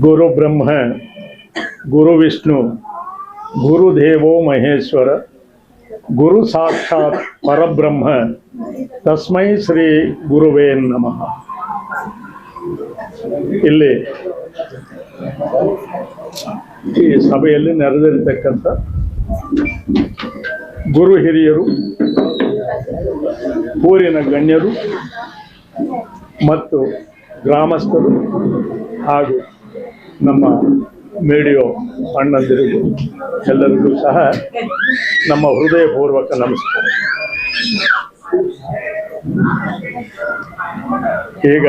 ಗುರು ಬ್ರಹ್ಮ ಗುರು ವಿಷ್ಣು ಗುರುದೇವೋ ಮಹೇಶ್ವರ ಗುರು ಸಾಕ್ಷಾತ್ ಪರಬ್ರಹ್ಮ ತಸ್ಮೈ ಶ್ರೀ ಗುರುವೇ ನಮಃ. ಇಲ್ಲಿ ಈ ಸಭೆಯಲ್ಲಿ ನೆರೆದಿರತಕ್ಕಂಥ ಗುರು ಹಿರಿಯರು, ಊರಿನ ಗಣ್ಯರು ಮತ್ತು ಗ್ರಾಮಸ್ಥರು ಹಾಗೂ ನಮ್ಮ ಮೀಡಿಯೋ ಅಣ್ಣಂದಿರಿಗೂ ಎಲ್ಲರಿಗೂ ಸಹ ನಮ್ಮ ಹೃದಯಪೂರ್ವಕ ನಮಸ್ಕಾರ. ಈಗ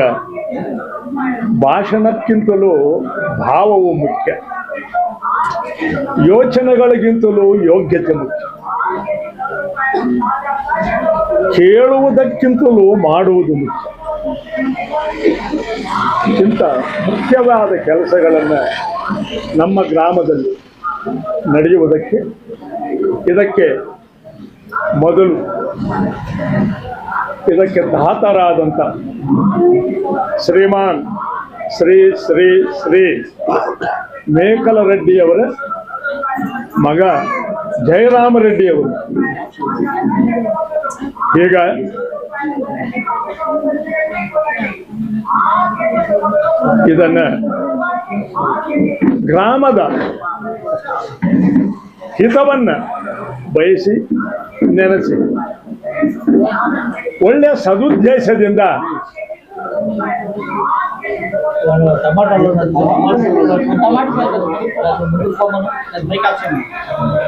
ಭಾಷಣಕ್ಕಿಂತಲೂ ಭಾವವು ಮುಖ್ಯ, ಯೋಚನೆಗಳಿಗಿಂತಲೂ ಯೋಗ್ಯತೆ ಮುಖ್ಯ, ಕೇಳುವುದಕ್ಕಿಂತಲೂ ಮಾಡುವುದು ಮುಖ್ಯ. ಇಂಥ ಮುಖ್ಯವಾದ ಕೆಲಸಗಳನ್ನು ನಮ್ಮ ಗ್ರಾಮದಲ್ಲಿ ನಡೆಯುವುದಕ್ಕೆ ಇದಕ್ಕೆ ಮೊದಲು ಇದಕ್ಕೆ ದಾತರಾದಂಥ ಶ್ರೀಮಾನ್ ಶ್ರೀ ಶ್ರೀ ಶ್ರೀ ಮೇಕಲರೆಡ್ಡಿಯವರ ಮಗ ಜಯರಾಮರೆಡ್ಡಿಯವರು ಈಗ ಇದನ್ನ ಗ್ರಾಮದ ಹಿತವನ್ನ ಬಯಸಿ ನೆನೆಸಿ ಒಳ್ಳೆಯ ಸದುದ್ದೇಶದಿಂದ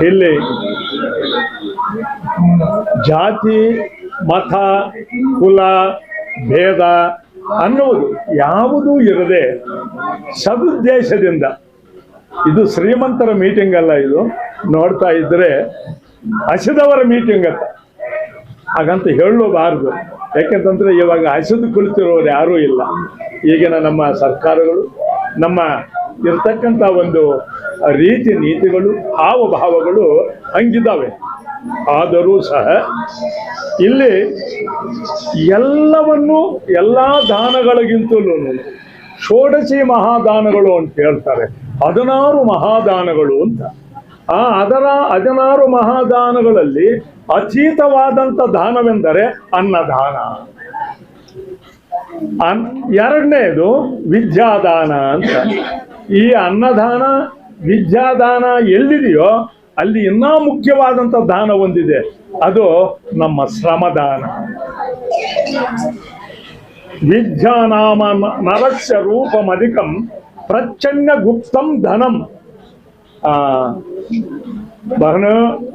ಇಲ್ಲಿ ಜಾತಿ ಮತ ಕುಲ ಭೇದ ಅನ್ನುವುದು ಯಾವುದೂ ಇರದೆ ಸದುದ್ದೇಶದಿಂದ, ಇದು ಶ್ರೀಮಂತರ ಮೀಟಿಂಗ್ ಅಲ್ಲ, ಇದು ನೋಡ್ತಾ ಇದ್ರೆ ಹಸಿದವರ ಮೀಟಿಂಗ್ ಅಂತ ಹಾಗಂತ ಹೇಳಬಾರದು. ಯಾಕೆಂತಂದ್ರೆ ಇವಾಗ ಹಸಿದು ಕುಳಿತಿರೋರು ಯಾರೂ ಇಲ್ಲ. ಈಗಿನ ನಮ್ಮ ಸರ್ಕಾರಗಳು, ನಮ್ಮ ಇರ್ತಕ್ಕಂಥ ಒಂದು ರೀತಿ ನೀತಿಗಳು, ಹಾವಭಾವಗಳು ಹಂಗಿದ್ದಾವೆ. ಆದರೂ ಸಹ ಇಲ್ಲಿ ಎಲ್ಲವನ್ನೂ ಎಲ್ಲ ದಾನಗಳಿಗಿಂತಲೂ ಷೋಡಶಿ ಮಹಾದಾನಗಳು ಅಂತ ಹೇಳ್ತಾರೆ, 16 ಮಹಾದಾನಗಳು ಅಂತ. ಆ 16 ಮಹಾದಾನಗಳಲ್ಲಿ ಅತೀತವಾದಂಥ ದಾನವೆಂದರೆ ಅನ್ನದಾನ. ಎರಡನೇದು ವಿದ್ಯಾದಾನ ಅಂತ. ಈ ಅನ್ನದಾನ ವಿದ್ಯಾದಾನ ಎಲ್ಲಿದೆಯೋ ಅಲ್ಲಿ ಇನ್ನೂ ಮುಖ್ಯವಾದಂಥ ದಾನ ಒಂದಿದೆ, ಅದು ನಮ್ಮ ಶ್ರಮದಾನ. ವಿದ್ಯಾನಾಮ ನರಸ್ಯ ರೂಪಮಧಿಕಂ ಪ್ರಚ್ಛನ್ನ ಗುಪ್ತಂ ಧನಂ. ಬಹನ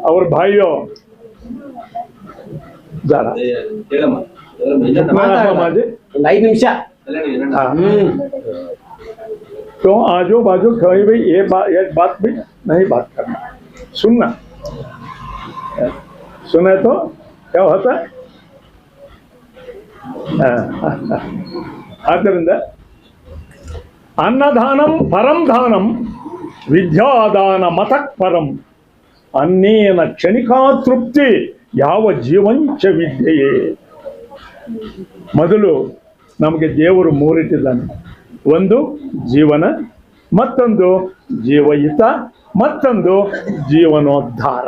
ಅವ್ರ ಭಾइयों जरा 5 ನಿಮಿಷ तो आजू बाजू खड़ी भाई एक बात भी नहीं बात करना, सुनना. सुने तो क्या होता है. ಆದ್ದರಿಂದ ಅನ್ನದಾನಂ ಪರಂ ದಾನಂ ವಿದ್ಯಾದಾನ ಮತಃ ಪರಂ ಅನ್ನೇನ ಕ್ಷಣಿಕಾ ತೃಪ್ತಿ ಯಾವ ಜೀವಂಚ ವಿದ್ಯೆಯೇ. ಮೊದಲು ನಮಗೆ ದೇವರು ಮೂರಿಟ್ಟಿದ್ದಾನೆ, ಒಂದು ಜೀವನ, ಮತ್ತೊಂದು ಜೀವಹಿತ, ಮತ್ತೊಂದು ಜೀವನೋದ್ಧಾರ.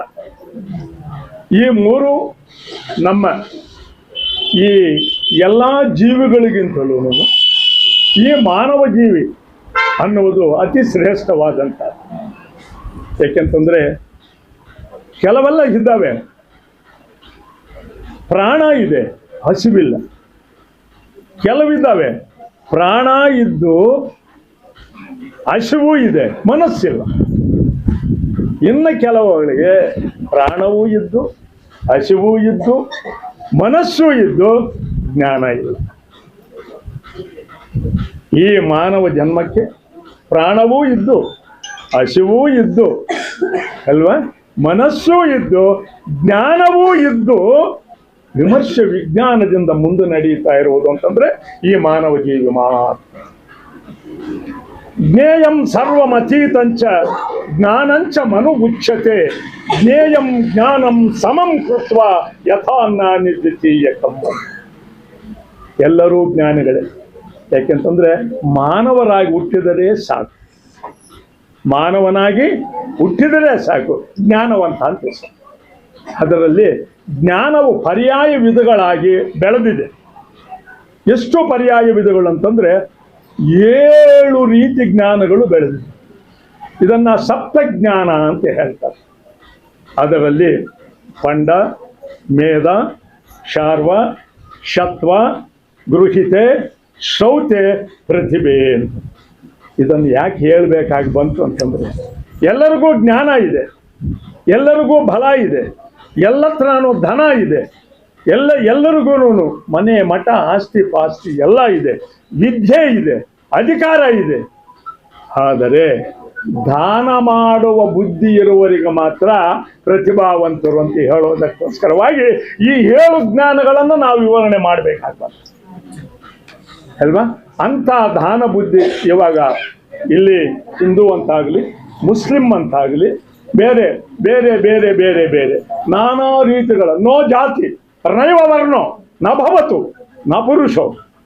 ಈ ಮೂರು ನಮ್ಮ ಈ ಎಲ್ಲ ಜೀವಿಗಳಿಗಿಂತಲೂ ಈ ಮಾನವ ಜೀವಿ ಅನ್ನುವುದು ಅತಿ ಶ್ರೇಷ್ಠವಾದಂಥ. ಏಕೆಂತಂದರೆ ಕೆಲವೆಲ್ಲ ಇದ್ದಾವೆ, ಪ್ರಾಣ ಇದೆ ಹಸಿವಿಲ್ಲ, ಕೆಲವಿದ್ದಾವೆ ಪ್ರಾಣ ಇದ್ದು ಹಸಿವು ಇದೆ ಮನಸ್ಸಿಲ್ಲ, ಇನ್ನು ಕೆಲವುಗಳಿಗೆ ಪ್ರಾಣವೂ ಇದ್ದು ಹಸಿವು ಇದ್ದು ಮನಸ್ಸು ಇದ್ದು ಜ್ಞಾನ ಇಲ್ಲ. ಈ ಮಾನವ ಜನ್ಮಕ್ಕೆ ಪ್ರಾಣವೂ ಇದ್ದು ಹಸಿವೂ ಇದ್ದು ಅಲ್ವಾ, ಮನಸ್ಸೂ ಇದ್ದು ಜ್ಞಾನವೂ ಇದ್ದು ವಿಮರ್ಶೆ ವಿಜ್ಞಾನದಿಂದ ಮುಂದೆ ನಡೀತಾ ಇರುವುದು ಅಂತಂದ್ರೆ ಈ ಮಾನವ ಜೀವಿ ಮಾತ್ರ. ಜ್ಞೇಯಂ ಸರ್ವಮತೀತಂಚ ಜ್ಞಾನಂಚ ಮನು ಉಚ್ಯತೆ ಜ್ಞೇಯಂ ಜ್ಞಾನಂ ಸಮಂ ಕೃತ್ವ ಯಥಾ ನಾನಿದ್ಯತೀಯಕಂ. ಎಲ್ಲರೂ ಜ್ಞಾನಿಗಳೇ, ಯಾಕೆಂತಂದ್ರೆ ಮಾನವರಾಗಿ ಹುಟ್ಟಿದರೆ ಸಾಕು, ಮಾನವನಾಗಿ ಹುಟ್ಟಿದರೆ ಸಾಕು, ಜ್ಞಾನವಂತ ಅಂತ ಹೆಸರು. ಅದರಲ್ಲಿ ಜ್ಞಾನವು ಪರ್ಯಾಯ ವಿಧಗಳಾಗಿ ಬೆಳೆದಿದೆ. ಎಷ್ಟು ಪರ್ಯಾಯ ವಿಧಗಳು ಅಂತಂದ್ರೆ 7 ರೀತಿ ಜ್ಞಾನಗಳು ಬೆಳೆದಿದೆ. ಇದನ್ನ ಸಪ್ತಜ್ಞಾನ ಅಂತ ಹೇಳ್ತಾರೆ. ಅದರಲ್ಲಿ ಪಂಡ, ಮೇಧ, ಶಾರ್ವ, ಶತ್ವ, ಗೃಹಿತೆ, ಶ್ರೌತೆ, ಪ್ರತಿಭೆ ಅಂತ. ಇದನ್ನು ಯಾಕೆ ಹೇಳಬೇಕಾಗಿ ಬಂತು ಅಂತಂದ್ರೆ, ಎಲ್ಲರಿಗೂ ಜ್ಞಾನ ಇದೆ, ಎಲ್ಲರಿಗೂ ಬಲ ಇದೆ, ಎಲ್ಲತ್ರನೂ ಧನ ಇದೆ, ಎಲ್ಲರಿಗೂ ಮನೆ ಮಠ ಆಸ್ತಿ ಪಾಸ್ತಿ ಎಲ್ಲ ಇದೆ, ವಿದ್ಯೆ ಇದೆ, ಅಧಿಕಾರ ಇದೆ. ಆದರೆ ದಾನ ಮಾಡುವ ಬುದ್ಧಿ ಇರುವವರಿಗೆ ಮಾತ್ರ ಪ್ರತಿಭಾವಂತರು ಅಂತ ಹೇಳೋದಕ್ಕೋಸ್ಕರವಾಗಿ ಈ 7 ಜ್ಞಾನಗಳನ್ನು ನಾವು ವಿವರಣೆ ಮಾಡಬೇಕಾಗ್ತದೆ ಅಲ್ವಾ. ಅಂಥ ದಾನ ಬುದ್ಧಿ ಇವಾಗ ಇಲ್ಲಿ ಹಿಂದೂ ಅಂತಾಗಲಿ, ಮುಸ್ಲಿಂ ಅಂತಾಗಲಿ, ಬೇರೆ ಬೇರೆ ಬೇರೆ ಬೇರೆ ಬೇರೆ ನಾನಾ ರೀತಿಗಳ ನೋ ಜಾತಿ ನೈವ ವರ್ಣೋ ನ ಭವತು ನ ಪುರುಷೋ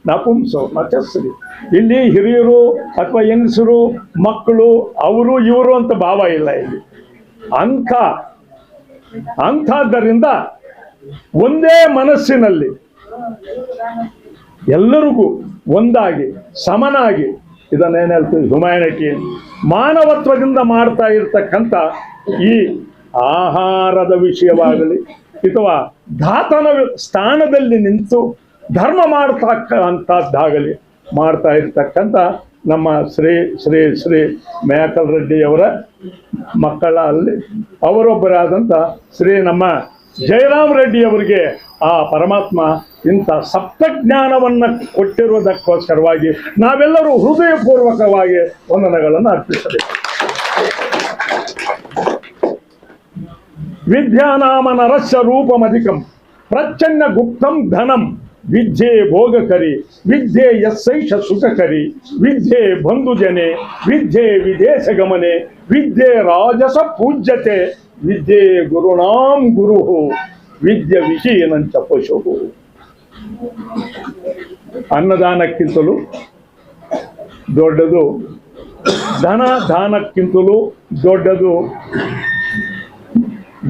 ನ ಪುಂಸೋ ನ ಚಸ್ರಿ. ಇಲ್ಲಿ ಹಿರಿಯರು ಅಥವಾ ಹೆಂಗಸರು, ಮಕ್ಕಳು, ಅವರು ಇವರು ಅಂತ ಭಾವ ಇಲ್ಲ ಇಲ್ಲಿ. ಅಂಥದ್ದರಿಂದ ಒಂದೇ ಮನಸ್ಸಿನಲ್ಲಿ ಎಲ್ಲರಿಗೂ ಒಂದಾಗಿ ಸಮನಾಗಿ, ಇದನ್ನೇನು ಹೇಳ್ತೀವಿ, ಹ್ಯುಮ್ಯಾನಿಟಿ, ಮಾನವತ್ವದಿಂದ ಮಾಡ್ತಾ ಇರ್ತಕ್ಕಂಥ ಈ ಆಹಾರದ ವಿಷಯವಾಗಲಿ ಅಥವಾ ಧಾತನ ಸ್ಥಾನದಲ್ಲಿ ನಿಂತು ಧರ್ಮ ಮಾಡ್ತಕ್ಕಂಥದ್ದಾಗಲಿ ಮಾಡ್ತಾ ಇರ್ತಕ್ಕಂಥ ನಮ್ಮ ಶ್ರೀ ಶ್ರೀ ಶ್ರೀ ಮೇಕಲ್ ರೆಡ್ಡಿಯವರ ಮಕ್ಕಳಲ್ಲಿ ಅವರೊಬ್ಬರಾದಂಥ ಶ್ರೀ ನಮ್ಮ ಜಯರಾಮ್ ರೆಡ್ಡಿಯವರಿಗೆ ಆ ಪರಮಾತ್ಮ ಇಂಥ ಸಪ್ತಜ್ಞಾನವನ್ನು ಕೊಟ್ಟಿರುವುದಕ್ಕೋಸ್ಕರವಾಗಿ ನಾವೆಲ್ಲರೂ ಹೃದಯಪೂರ್ವಕವಾಗಿ ವಂದನೆಗಳನ್ನು ಅರ್ಪಿಸಬೇಕು. ವಿದ್ಯಾನಾಮ ನರಸ್ಯ ರೂಪಮಧಿಕಂ ಪ್ರಚ್ಛನ್ನ ಗುಪ್ತಂ ಧನಂ ವಿದ್ಯೆ ಭೋಗಕರಿ ವಿದ್ಯೆ ಯಸ್ಸೈಷ ಸುಖಕರಿ ವಿದ್ಯೆ ಬಂಧುಜನೆ ವಿದ್ಯೆ ವಿದೇಶ ಗಮನೆ ವಿದ್ಯೆ ರಾಜಸ ಪೂಜ್ಯತೆ ವಿದ್ಯೆ ಗುರುಣಾಂ ಗುರು ವಿದ್ಯೆ ವಿಷಯನಂಚ ಪಶು. ಅನ್ನದಾನಕ್ಕಿಂತಲೂ ದೊಡ್ಡದು, ಧನ ದಾನಕ್ಕಿಂತಲೂ ದೊಡ್ಡದು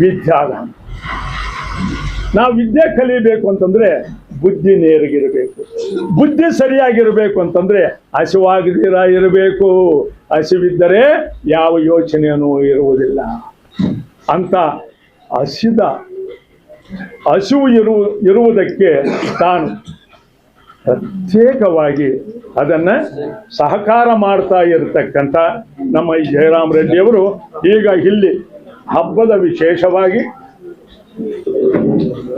ವಿದ್ಯಾದಾನ. ನಾವು ವಿದ್ಯೆ ಕಲಿಬೇಕು ಅಂತಂದ್ರೆ ಬುದ್ಧಿ ನೇರಿಗಿರಬೇಕು, ಬುದ್ಧಿ ಸರಿಯಾಗಿರಬೇಕು ಅಂತಂದ್ರೆ ಹಸಿವಾಗದಿರ ಇರಬೇಕು. ಹಸಿವಿದ್ದರೆ ಯಾವ ಯೋಚನೆಯೂ ಇರುವುದಿಲ್ಲ. ಅಂತ ಹಸಿವು ಇರುವುದಕ್ಕೆ ತಾನು ಪ್ರತ್ಯೇಕವಾಗಿ ಅದನ್ನು ಸಹಕಾರ ಮಾಡ್ತಾ ಇರತಕ್ಕಂಥ ನಮ್ಮ ಈ ಜಯರಾಮ್ ರೆಡ್ಡಿಯವರು ಈಗ ಇಲ್ಲಿ ಹಬ್ಬದ ವಿಶೇಷವಾಗಿ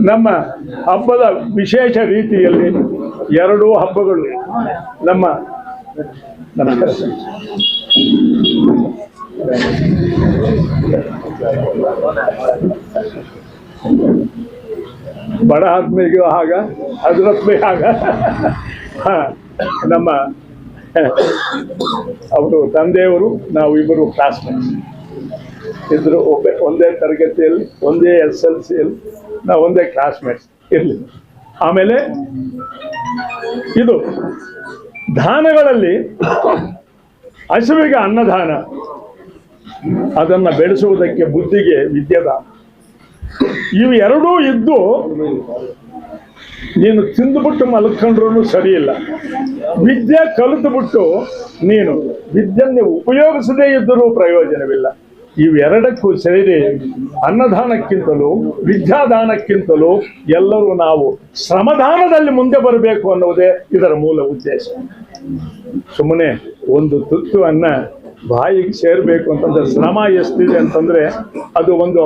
ನಮ್ಮ ಹಬ್ಬದ ವಿಶೇಷ ರೀತಿಯಲ್ಲಿ 2 ಹಬ್ಬಗಳು ನಮ್ಮ ನಮಸ್ಕಾರ ಬಡ ಆದ್ಮಿಗೂ ಆಗ ಹಜರತ್ ಬಿ ಆಗ ನಮ್ಮ ಅವರು ತಂದೆಯವರು ನಾವು ಇಬ್ಬರು ಕ್ಲಾಸ್ಮೇಟ್ಸ್ ಇದ್ರು. ಒಂದೇ ತರಗತಿಯಲ್ಲಿ, ಒಂದೇ SLCಯಲ್ಲಿ ನಾವು ಒಂದೇ ಕ್ಲಾಸ್ಮೇಟ್ಸ್ ಇರಲಿ. ಆಮೇಲೆ ಇದು ದಾನಗಳಲ್ಲಿ ಹಸಿವಿಗೆ ಅನ್ನದಾನ, ಅದನ್ನು ಬೆಳೆಸುವುದಕ್ಕೆ ಬುದ್ಧಿಗೆ ವಿದ್ಯಾದಾನ. ಇವು 2 ಇದ್ದು ನೀನು ತಿಂದುಬಿಟ್ಟು ಮಲ್ಕೊಂಡ್ರೂ ಸರಿ ಇಲ್ಲ. ವಿದ್ಯೆ ಕಲಿತುಬಿಟ್ಟು ನೀನು ವಿದ್ಯೆಯನ್ನು ಉಪಯೋಗಿಸದೇ ಇದ್ದರೂ ಪ್ರಯೋಜನವಿಲ್ಲ. ಇವೆರಡಕ್ಕೂ ಸೇರಿ ಅನ್ನದಾನಕ್ಕಿಂತಲೂ ವಿದ್ಯಾದಾನಕ್ಕಿಂತಲೂ ಎಲ್ಲರೂ ನಾವು ಶ್ರಮದಾನದಲ್ಲಿ ಮುಂದೆ ಬರಬೇಕು ಅನ್ನುವುದೇ ಇದರ ಮೂಲ ಉದ್ದೇಶ. ಸುಮ್ಮನೆ ಒಂದು ತುತ್ತು ಅನ್ನ ಬಾಯಿಗೆ ಸೇರಬೇಕು ಅಂತಂದ್ರೆ ಶ್ರಮ ಎಷ್ಟಿದೆ ಅಂತಂದ್ರೆ ಅದು ಒಂದು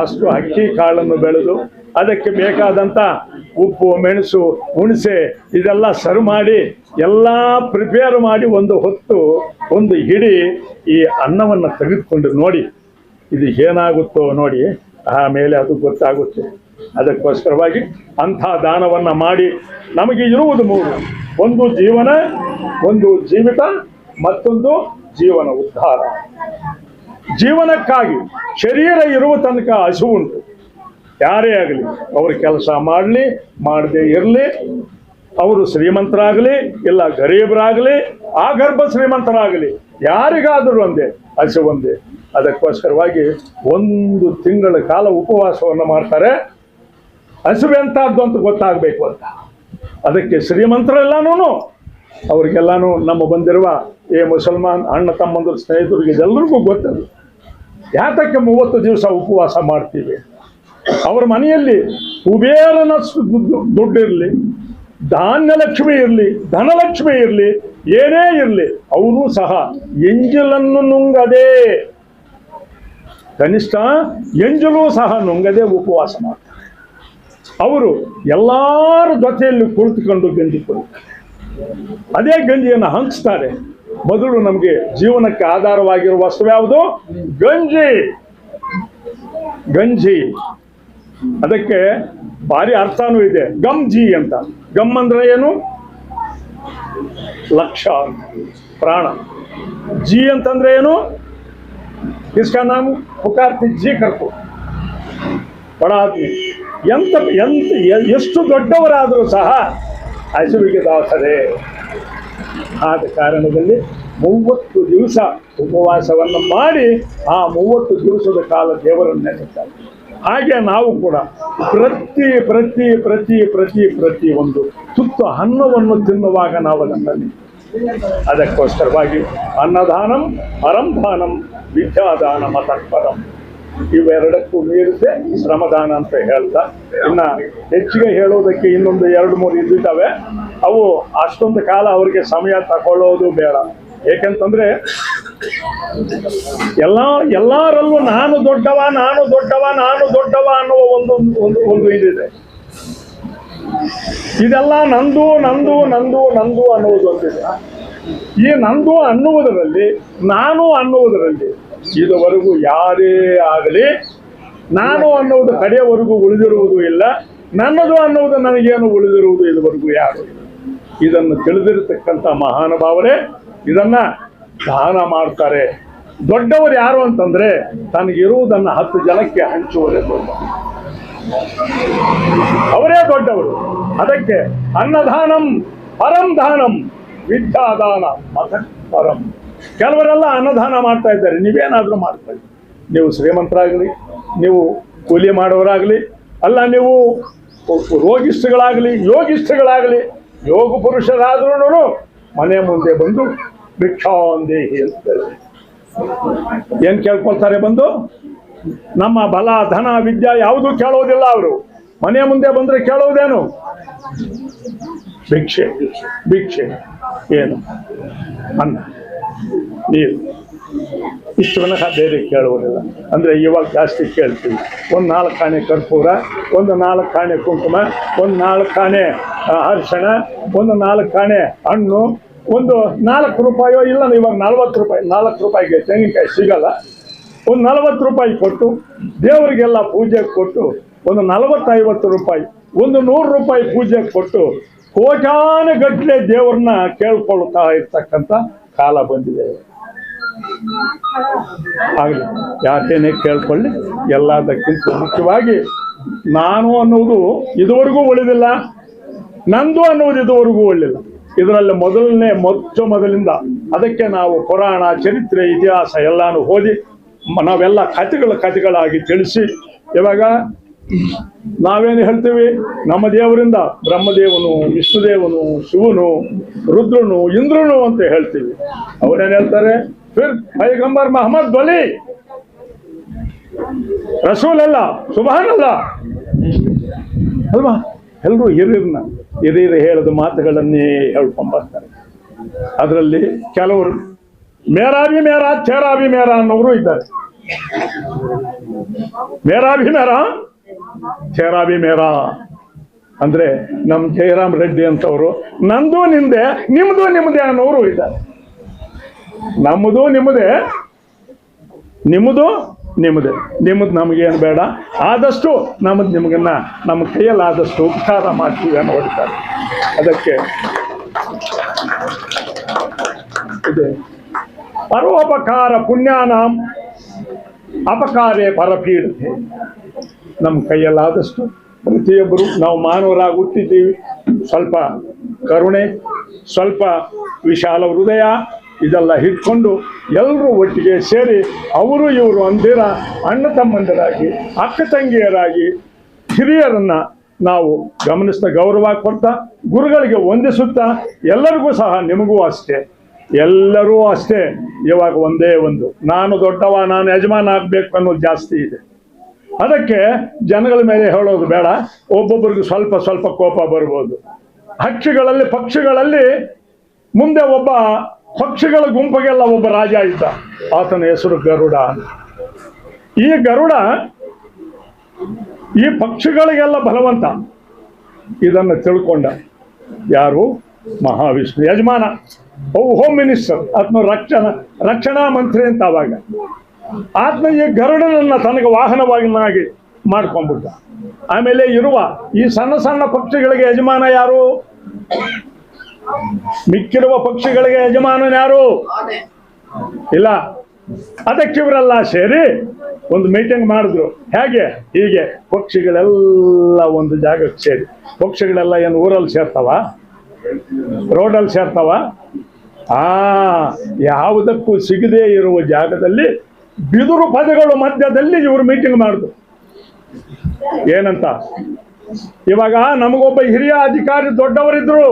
ಅಷ್ಟು ಅಕ್ಕಿ ಕಾಳನ್ನು ಬೆಳೆದು ಅದಕ್ಕೆ ಬೇಕಾದಂಥ ಉಪ್ಪು, ಮೆಣಸು, ಹುಣಸೆ ಇದೆಲ್ಲ ಸರ್ವ್ ಮಾಡಿ ಎಲ್ಲ ಪ್ರಿಪೇರ್ ಮಾಡಿ ಒಂದು ಹೊತ್ತು ಒಂದು ಹಿಡಿ ಈ ಅನ್ನವನ್ನು ತೆಗೆದುಕೊಂಡು ನೋಡಿ ಇದು ಏನಾಗುತ್ತೋ ನೋಡಿ, ಆಮೇಲೆ ಅದು ಗೊತ್ತಾಗುತ್ತೆ. ಅದಕ್ಕೋಸ್ಕರವಾಗಿ ಅಂಥ ದಾನವನ್ನು ಮಾಡಿ ನಮಗೆ ಇರುವುದು 3: ಒಂದು ಜೀವನ, ಒಂದು ಜೀವಿತ, ಮತ್ತೊಂದು ಜೀವನ ಉದ್ಧಾರ. ಜೀವನಕ್ಕಾಗಿ ಶರೀರ ಇರುವ ತನಕ ಹಸಿವುಂಟು. ಯಾರೇ ಆಗಲಿ, ಅವರು ಕೆಲಸ ಮಾಡಲಿ ಮಾಡದೇ ಇರಲಿ, ಅವರು ಶ್ರೀಮಂತರಾಗಲಿ ಇಲ್ಲ ಗರೀಬರಾಗಲಿ ಆಗರ್ಭ ಶ್ರೀಮಂತರಾಗಲಿ ಯಾರಿಗಾದರೂ ಒಂದೇ ಹಸಿವು ಒಂದೇ. ಅದಕ್ಕೋಸ್ಕರವಾಗಿ 1 ತಿಂಗಳ ಕಾಲ ಉಪವಾಸವನ್ನು ಮಾಡ್ತಾರೆ. ಹಸಿವೆ ಎಂತದ್ದು ಅಂತ ಗೊತ್ತಾಗಬೇಕು ಅಂತ. ಅದಕ್ಕೆ ಶ್ರೀಮಂತರೆಲ್ಲಾನು ಅವ್ರಿಗೆಲ್ಲಾನು ನಮ್ಮ ಬಂದಿರುವ ಈ ಮುಸಲ್ಮಾನ್ ಅಣ್ಣ ತಮ್ಮಂದ್ರ ಸ್ನೇಹಿತರಿಗೆ ಎಲ್ಲರಿಗೂ ಗೊತ್ತದು ಯಾತಕ್ಕೆ 30 ದಿವಸ ಉಪವಾಸ ಮಾಡ್ತೀವಿ. ಅವ್ರ ಮನೆಯಲ್ಲಿ ಕುಬೇರನಷ್ಟು ದುಡ್ಡಿರಲಿ, ಧಾನ್ಯಲಕ್ಷ್ಮಿ ಇರಲಿ, ಧನಲಕ್ಷ್ಮಿ ಇರಲಿ, ಏನೇ ಇರಲಿ, ಅವರು ಸಹ ಎಂಜಲನ್ನು ನುಂಗದೆ, ಕನಿಷ್ಠ ಎಂಜಲು ಸಹ ನುಂಗದೆ ಉಪವಾಸ ಮಾಡ್ತಾರೆ. ಅವರು ಎಲ್ಲರ ಜೊತೆಯಲ್ಲಿ ಕುಳಿತುಕೊಂಡು ಗಂಜಿ ಕುಡಿತಾರೆ. ಅದೇ ಗಂಜಿಯನ್ನು ಹಂಚ್ತಾರೆ. ಮೊದಲು ನಮಗೆ ಜೀವನಕ್ಕೆ ಆಧಾರವಾಗಿರುವ ವಸ್ತು ಯಾವುದು? ಗಂಜಿ. ಗಂಜಿ ಅದಕ್ಕೆ ಭಾರಿ ಅರ್ಥನೂ ಇದೆ. ಗಂಜಿ ಅಂತ. ಗಮ್ ಅಂದ್ರೆ ಏನು? ಲಕ್ಷ, ಪ್ರಾಣ. ಜಿ ಅಂತಂದ್ರೆ ಏನು? इसका नाम पुकारती जी करको ಬಡ ಆದ್ಮಿ. ಎಷ್ಟು ದೊಡ್ಡವರಾದರೂ ಸಹ ಹಸಿವಿಗೆ ದಾಸರೇ. ಆದ ಕಾರಣದಲ್ಲಿ 30 ದಿವಸ ಉಪವಾಸವನ್ನು ಮಾಡಿ ಆ 30 ದಿವಸದ ಕಾಲ ದೇವರನ್ನು ನೆನೆಸ್ತಾರೆ. ಹಾಗೆ ನಾವು ಕೂಡ ಪ್ರತಿ ಪ್ರತಿ ಪ್ರತಿ ಪ್ರತಿ ಪ್ರತಿ ಒಂದು ತುತ್ತು ಅನ್ನವನ್ನು ತಿನ್ನುವಾಗ ನಾವು ಅದನ್ನು ಅದಕ್ಕೋಸ್ಕರವಾಗಿ ಅನ್ನದಾನಂ ಪರಂದಾನಂ ವಿದ್ಯಾದಾನ ಮತಪರಂ ಇವೆರಡಕ್ಕೂ ಮೀರಿದೆ ಶ್ರಮದಾನ ಅಂತ ಹೇಳ್ತಾ, ಇನ್ನು ಹೆಚ್ಚಿಗೆ ಹೇಳೋದಕ್ಕೆ ಇನ್ನೊಂದು 2-3 ಇದ್ದಿದ್ದಾವೆ. ಅವು ಅಷ್ಟೊಂದು ಕಾಲ ಅವರಿಗೆ ಸಮಯ ತಗೊಳ್ಳೋದು ಬೇಡ. ಏಕೆಂತಂದ್ರೆ ಎಲ್ಲರಲ್ಲೂ ನಾನು ದೊಡ್ಡವ ನಾನು ದೊಡ್ಡವ ನಾನು ದೊಡ್ಡವ ಅನ್ನುವ ಒಂದು ಇದಿದೆ. ಇದೆಲ್ಲ ನಂದು ನಂದು ನಂದು ನಂದು ಅನ್ನುವುದು ಒಂದಿದೆ. ಈ ನಂದು ಅನ್ನುವುದರಲ್ಲಿ, ನಾನು ಅನ್ನುವುದರಲ್ಲಿ ಇದುವರೆಗೂ ಯಾರೇ ಆಗಲಿ ನಾನು ಅನ್ನುವುದು ಕಡೆಯವರೆಗೂ ಉಳಿದಿರುವುದು ಇಲ್ಲ, ನನ್ನದು ಅನ್ನುವುದು ನನಗೇನು ಉಳಿದಿರುವುದು ಇದುವರೆಗೂ ಯಾರು ಇಲ್ಲ. ಇದನ್ನು ತಿಳಿದಿರತಕ್ಕಂಥ ಮಹಾನುಭಾವರೇ ಇದನ್ನ ದಾನ ಮಾಡ್ತಾರೆ. ದೊಡ್ಡವರು ಯಾರು ಅಂತಂದ್ರೆ ತನಗಿರುವುದನ್ನು 10 ಜನಕ್ಕೆ ಹಂಚುವರೇ ದೊಡ್ಡ, ಅವರೇ ದೊಡ್ಡವರು. ಅದಕ್ಕೆ ಅನ್ನದಾನಂ ಪರಂ ದಾನಂ ವಿದ್ಯಾದಾನ ಮತ ಪರಂ. ಕೆಲವರೆಲ್ಲ ಅನ್ನದಾನ ಮಾಡ್ತಾ ಇದ್ದಾರೆ, ನೀವೇನಾದರೂ ಮಾಡ್ತಾ ಇದ್ದೀರಿ. ನೀವು ಶ್ರೀಮಂತರಾಗಲಿ, ನೀವು ಕೂಲಿ ಮಾಡೋರಾಗಲಿ, ಅಲ್ಲ ನೀವು ರೋಗಿಷ್ಠಗಳಾಗಲಿ, ಯೋಗಿಷ್ಠಗಳಾಗಲಿ, ಯೋಗ ಪುರುಷರಾದ್ರೂ ಮನೆ ಮುಂದೆ ಬಂದು ಭಿಕ್ಷಾಂದೇಹಿ ಅಂತಾರೆ. ಏನು ಕೇಳ್ಕೊಳ್ತಾರೆ? ಬಂದು ನಮ್ಮ ಬಲ ಧನ ವಿದ್ಯೆ ಯಾವುದೂ ಕೇಳೋದಿಲ್ಲ. ಅವರು ಮನೆ ಮುಂದೆ ಬಂದರೆ ಕೇಳೋದೇನು? ಭಿಕ್ಷೆ. ಭಿಕ್ಷೆ ಏನು? ಅನ್ನ, ನೀರು, ಇಷ್ಟು ವಿನಃ ಬೇರೆ ಕೇಳುವುದಿಲ್ಲ. ಅಂದರೆ ಇವಾಗ ಜಾಸ್ತಿ ಕೇಳ್ತೀವಿ. 1 4 ಆಣೆ ಕರ್ಪೂರ, 1 4 ಆಣೆ ಕುಂಕುಮ, 1 4 ಆಣೆ ಅರಿಶಿಣ, 1 4 ಆಣೆ ಹಣ್ಣು, ಒಂದು 4 ರೂಪಾಯೋ ಇಲ್ಲ, ಇವಾಗ 40 ರೂಪಾಯಿ. 4 ರೂಪಾಯಿಗೆ ತೆಂಗಿನಕಾಯಿ ಸಿಗಲ್ಲ. ಒಂದು 40 ರೂಪಾಯಿ ಕೊಟ್ಟು ದೇವರಿಗೆಲ್ಲ ಪೂಜೆ ಕೊಟ್ಟು, ಒಂದು 40-50 ರೂಪಾಯಿ, ಒಂದು 100 ರೂಪಾಯಿ ಪೂಜೆ ಕೊಟ್ಟು ಕೋಟ್ಯಾನುಗಟ್ಟಲೆ ದೇವ್ರನ್ನ ಕೇಳ್ಕೊಳ್ತಾ ಇರ್ತಕ್ಕಂಥ ಕಾಲ ಬಂದಿದೆ. ಆಗಲಿ, ಯಾಕೇನೆ ಕೇಳ್ಕೊಳ್ಳಿ. ಎಲ್ಲದಕ್ಕಿಂತ ಮುಖ್ಯವಾಗಿ ನಾನು ಅನ್ನುವುದು ಇದುವರೆಗೂ ಉಳಿದಿಲ್ಲ, ನಂದು ಅನ್ನುವುದು ಇದುವರೆಗೂ ಉಳಿಲ್ಲ. ಇದರಲ್ಲಿ ಮೊದಲಿಂದ ಅದಕ್ಕೆ ನಾವು ಪುರಾಣ, ಚರಿತ್ರೆ, ಇತಿಹಾಸ ಎಲ್ಲಾನು ಓದಿ ನಾವೆಲ್ಲ ಕಥೆಗಳಾಗಿ ತಿಳಿಸಿ, ಇವಾಗ ನಾವೇನು ಹೇಳ್ತೀವಿ? ನಮ್ಮ ದೇವರಿಂದ ಬ್ರಹ್ಮದೇವನು, ವಿಷ್ಣುದೇವನು, ಶಿವನು, ರುದ್ರನು, ಇಂದ್ರನು ಅಂತ ಹೇಳ್ತೀವಿ. ಅವರೇನು ಹೇಳ್ತಾರೆ? ಫಿರ್ ಪೈಗಂಬರ್ ಮೊಹಮ್ಮದ್ ಬಲಿ ರಸೂಲ್ ಅಲ್ಲ, ಸುಬಹಾನ್ ಅಲ್ಲ ಅಲ್ವಾ? ಎಲ್ಲರೂ ಹಿರಿಯರು ಹೇಳಿದ ಮಾತುಗಳನ್ನೇ ಹೇಳ್ಕೊಂಡ್ಬರ್ತಾರೆ. ಅದರಲ್ಲಿ ಕೆಲವರು ಮೇರಾ ಭಿ ಮೇರಾ ತೇರಾ ಭಿ ಮೇರಾ ಅನ್ನೋರು ಇದ್ದಾರೆ. ಮೇರಾ ಭಿ ಮೇರಾ ತೇರಾ ಭಿ ಮೇರಾ ಅಂದ್ರೆ ನಮ್ಮ ಜಯರಾಮ್ ರೆಡ್ಡಿ ಅಂತವರು ನಂದು ನಿಂದೆ, ನಿಮ್ದು ನಿಮ್ಮದೇ ಅನ್ನೋರು ಇದ್ದಾರೆ. ನಮ್ಮದು ನಿಮ್ಮದೇ, ನಿಮ್ಮದು ನಿಮ್ಮದೇ, ನಿಮ್ಮದು ನಮಗೇನು ಬೇಡ, ಆದಷ್ಟು ನಮ್ಮದು ನಿಮಗನ್ನ ನಮ್ಮ ಕೈಯಲ್ಲಿ ಆದಷ್ಟು ಉಪಕಾರ ಮಾಡ್ತೀವಿ ಅನ್ನೋ ಹೊಡ್ತಾರೆ. ಅದಕ್ಕೆ ಇದೆ ಪರೋಪಕಾರ ಪುಣ್ಯಾನಾಂ ಅಪಕಾರೇ ಪರಪೀಡತೆ. ನಮ್ಮ ಕೈಯಲ್ಲಾದಷ್ಟು ಪ್ರತಿಯೊಬ್ಬರು ನಾವು ಮಾನವರಾಗಿ ಹುಟ್ಟಿದ್ದೀವಿ, ಸ್ವಲ್ಪ ಕರುಣೆ, ಸ್ವಲ್ಪ ವಿಶಾಲ ಹೃದಯ ಇದೆಲ್ಲ ಇಟ್ಕೊಂಡು ಎಲ್ಲರೂ ಒಟ್ಟಿಗೆ ಸೇರಿ ಅವರು ಇವರು ಅಂದಿರ ಅಣ್ಣ ತಮ್ಮಂದಿರಾಗಿ ಅಕ್ಕ ತಂಗಿಯರಾಗಿ ಹಿರಿಯರನ್ನು ನಾವು ಗಮನಿಸ್ತಾ ಗೌರವ ಕೊಡ್ತಾ ಗುರುಗಳಿಗೆ ವಂದಿಸುತ್ತಾ ಎಲ್ಲರಿಗೂ ಸಹ ನಿಮಗೂ ಅಷ್ಟೇ ಎಲ್ಲರೂ ಅಷ್ಟೇ ಇವಾಗ ಒಂದೇ ಒಂದು ನಾನು ದೊಡ್ಡವ ನಾನು ಯಜಮಾನ ಆಗಬೇಕು ಅನ್ನೋದು ಜಾಸ್ತಿ ಇದೆ. ಅದಕ್ಕೆ ಜನಗಳ ಮೇಲೆ ಹೇಳೋದು ಬೇಡ, ಒಬ್ಬೊಬ್ಬರಿಗೆ ಸ್ವಲ್ಪ ಸ್ವಲ್ಪ ಕೋಪ ಬರ್ಬೋದು. ಪಕ್ಷಿಗಳಲ್ಲಿ ಮುಂದೆ ಒಬ್ಬ ಪಕ್ಷಿಗಳ ಗುಂಪಿಗೆಲ್ಲ ಒಬ್ಬ ರಾಜ ಇದ್ದ, ಆತನ ಹೆಸರು ಗರುಡ. ಈ ಗರುಡ ಈ ಪಕ್ಷಿಗಳಿಗೆಲ್ಲ ಬಲವಂತ. ಇದನ್ನು ತಿಳ್ಕೊಂಡ ಯಾರು? ಮಹಾವಿಷ್ಣು ಯಜಮಾನ, ಹೋಮ್ ಮಿನಿಸ್ಟರ್, ಆತ್ಮ ರಕ್ಷಣಾ ಮಂತ್ರಿ ಅಂತ. ಅವಾಗ ಆತ್ಮ ಈ ಗರುಡನನ್ನ ತನಗೆ ವಾಹನವಾಗಿ ಮಾಡ್ಕೊಂಡ್ಬಿಟ್ಟ. ಆಮೇಲೆ ಇರುವ ಈ ಸಣ್ಣ ಸಣ್ಣ ಪಕ್ಷಿಗಳಿಗೆ ಯಜಮಾನ ಯಾರು? ಮಿಕ್ಕಿರುವ ಪಕ್ಷಿಗಳಿಗೆ ಯಜಮಾನನ ಯಾರು? ಇಲ್ಲ. ಅದಕ್ಕೆ ಇವರೆಲ್ಲ ಸೇರಿ ಒಂದು ಮೀಟಿಂಗ್ ಮಾಡಿದ್ರು. ಹೇಗೆ? ಹೀಗೆ ಪಕ್ಷಿಗಳೆಲ್ಲ ಒಂದು ಜಾಗಕ್ಕೆ ಸೇರಿ. ಪಕ್ಷಿಗಳೆಲ್ಲ ಏನು ಊರಲ್ಲಿ ಸೇರ್ತಾವ? ರೋಡಲ್ಲಿ ಸೇರ್ತಾವ? ಯಾವುದಕ್ಕೂ ಸಿಗದೇ ಇರುವ ಜಾಗದಲ್ಲಿ ಬಿದುರು ಪದಗಳು ಮಧ್ಯದಲ್ಲಿ ಇವರು ಮೀಟಿಂಗ್ ಮಾಡಿದ್ರು. ಏನಂತ? ಇವಾಗ ನಮಗೊಬ್ಬ ಹಿರಿಯ ಅಧಿಕಾರಿ ದೊಡ್ಡವರಿದ್ರು,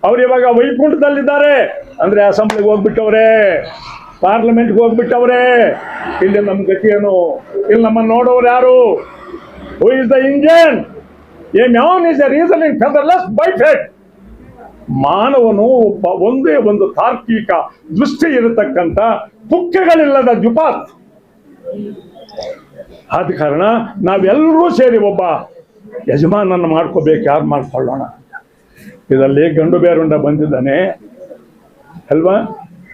ಅವ್ರು ಇವಾಗ ವೈಕುಂಠದಲ್ಲಿದ್ದಾರೆ. ಅಂದ್ರೆ ಅಸೆಂಬ್ಲಿಗೆ ಹೋಗ್ಬಿಟ್ಟವ್ರೆ, ಪಾರ್ಲಿಮೆಂಟ್ಗೆ ಹೋಗ್ಬಿಟ್ಟವ್ರೆ. ಇಲ್ಲಿ ನಮ್ಮ ಗತಿ ಏನು? ಇಲ್ಲಿ ನಮ್ಮನ್ನು ನೋಡೋರು ಯಾರು? Who is the engine? A man is a reasoning featherless by fate. ಮಾನವನು ಒಂದೇ ಒಂದು ತಾರ್ಕಿಕ ದೃಷ್ಟಿ ಇರತಕ್ಕಂಥ ಪುಕ್ಕಗಳಿಲ್ಲದ ದ್ವಿಪಾತ್. ಆದ ಕಾರಣ ನಾವೆಲ್ಲರೂ ಸೇರಿ ಒಬ್ಬ ಯಜಮಾನನ್ನು ಮಾಡ್ಕೋಬೇಕು. ಯಾರು ಮಾಡ್ಕೊಳ್ಳೋಣ? ಇದರಲ್ಲಿ ಗಂಡು ಬೇರುಂಡ ಬಂದಿದ್ದಾನೆ ಅಲ್ವಾ?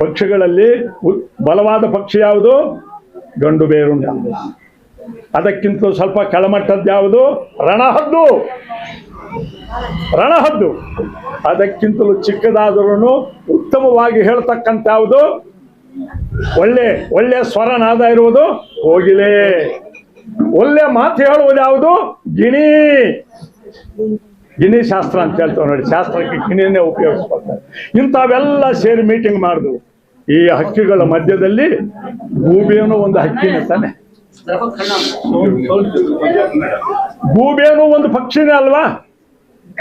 ಪಕ್ಷಿಗಳಲ್ಲಿ ಬಲವಾದ ಪಕ್ಷಿ ಯಾವುದು? ಗಂಡು ಬೇರುಂಡ. ಅದಕ್ಕಿಂತ ಸ್ವಲ್ಪ ಕೆಳಮಟ್ಟದ್ದು ಯಾವುದು? ರಣಹದ್ದು. ಅದಕ್ಕಿಂತಲೂ ಚಿಕ್ಕದಾದರೂ ಉತ್ತಮವಾಗಿ ಹೇಳ್ತಕ್ಕಂಥ ಯಾವುದು? ಒಳ್ಳೆ ಸ್ವರನಾದ ಇರುವುದು ಕೋಗಿಲೆ. ಒಳ್ಳೆ ಮಾತು ಹೇಳುವುದು ಯಾವುದು? ಗಿಣಿ ಶಾಸ್ತ್ರ ಅಂತ ಹೇಳ್ತೇವೆ ನೋಡಿ. ಶಾಸ್ತ್ರಕ್ಕೆ ಗಿಣಿಯನ್ನೇ ಉಪಯೋಗಿಸ್ಕೊಳ್ತಾರೆ. ಇಂಥವೆಲ್ಲ ಸೇರಿ ಮೀಟಿಂಗ್ ಮಾಡಿದ್ರು. ಈ ಹಕ್ಕಿಗಳ ಮಧ್ಯದಲ್ಲಿ ಗೂಬೆನೂ ಒಂದು ಹಕ್ಕಿನೇ ತಾನೆ. ಗೂಬೆನೂ ಒಂದು ಪಕ್ಷಿನೇ ಅಲ್ವಾ?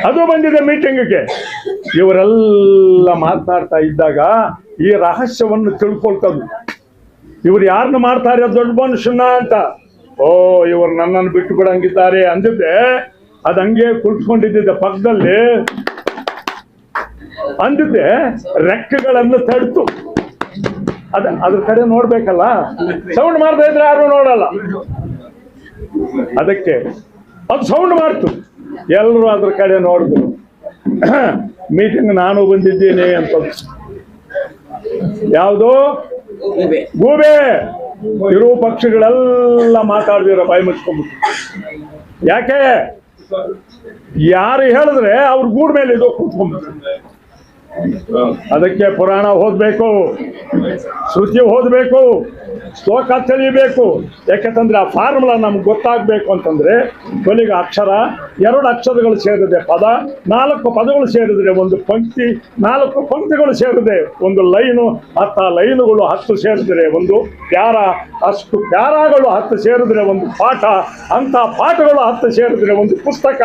ಅದು ಬಂದಿದೆ ಮೀಟಿಂಗ್ಗೆ. ಇವರೆಲ್ಲ ಮಾತನಾಡ್ತಾ ಇದ್ದಾಗ ಈ ರಹಸ್ಯವನ್ನು ತಿಳ್ಕೊಳ್ತದ್ದು. ಇವ್ರು ಯಾರನ್ನ ಮಾಡ್ತಾರೆ? ದೊಡ್ಡ ಮನುಷ್ಯನ ಅಂತ. ಇವರು ನನ್ನನ್ನು ಬಿಟ್ಟು ಬಿಡಂಗಿದ್ದಾರೆ ಅಂದಿದ್ದೆ. ಅದು ಹಂಗೆ ಕುಳಿತುಕೊಂಡಿದ್ದೆ ಪಕ್ಕದಲ್ಲಿ ಅಂದಿದ್ದೆ. ರೆಕ್ಕೆಗಳನ್ನು ತಡ್ತು. ಅದ್ರ ಕಡೆ ನೋಡ್ಬೇಕಲ್ಲ. ಸೌಂಡ್ ಮಾಡ್ತಾ ಇದ್ರೆ ಯಾರು ನೋಡಲ್ಲ. ಅದಕ್ಕೆ ಅದು ಸೌಂಡ್ ಮಾಡ್ತು. ಎಲ್ಲರೂ ಅದ್ರ ಕಡೆ ನೋಡಿದ್ರು. ಮೀಟಿಂಗ್ ನಾನು ಬಂದಿದ್ದೇನೆ ಅಂತ. ಯಾವುದೋ ಗೂಬೆ ಇರುವ ಪಕ್ಷಿಗಳೆಲ್ಲ ಮಾತಾಡ್ದಿರೋ ಬಾಯಿ ಮುಚ್ಕೊಂಡ್ಬಿಟ್ಟು. ಯಾಕೆ? ಯಾರು ಹೇಳಿದ್ರೆ ಅವ್ರ ಗೂಡ್ ಮೇಲೆ ಇದು ಕೂತ್ಕೊಂಡ್ಬಿಟ್ಟು. ಅದಕ್ಕೆ ಪುರಾಣ ಓದಬೇಕು, ಶ್ರುತಿ ಓದಬೇಕು, ಶ್ಲೋಕ ತಿಳಿಯಬೇಕು. ಯಾಕೆಂತಂದ್ರೆ ಆ ಫಾರ್ಮುಲಾ ನಮ್ಗೆ ಗೊತ್ತಾಗಬೇಕು ಅಂತಂದ್ರೆ ಕೊನೆಗೆ ಅಕ್ಷರ, 2 ಅಕ್ಷರಗಳು ಸೇರಿದೆ ಪದ, 4 ಪದಗಳು ಸೇರಿದ್ರೆ ಒಂದು ಪಂಕ್ತಿ, 4 ಪಂಕ್ತಿಗಳು ಸೇರಿದೆ ಒಂದು ಲೈನು, 10 ಲೈನುಗಳು 10 ಸೇರಿದ್ರೆ ಒಂದು ಪ್ಯಾರ, ಅಷ್ಟು ಪ್ಯಾರಾಗಳು 10 ಸೇರಿದ್ರೆ ಒಂದು ಪಾಠ, ಅಂತ ಪಾಠಗಳು 10 ಸೇರಿದ್ರೆ ಒಂದು ಪುಸ್ತಕ.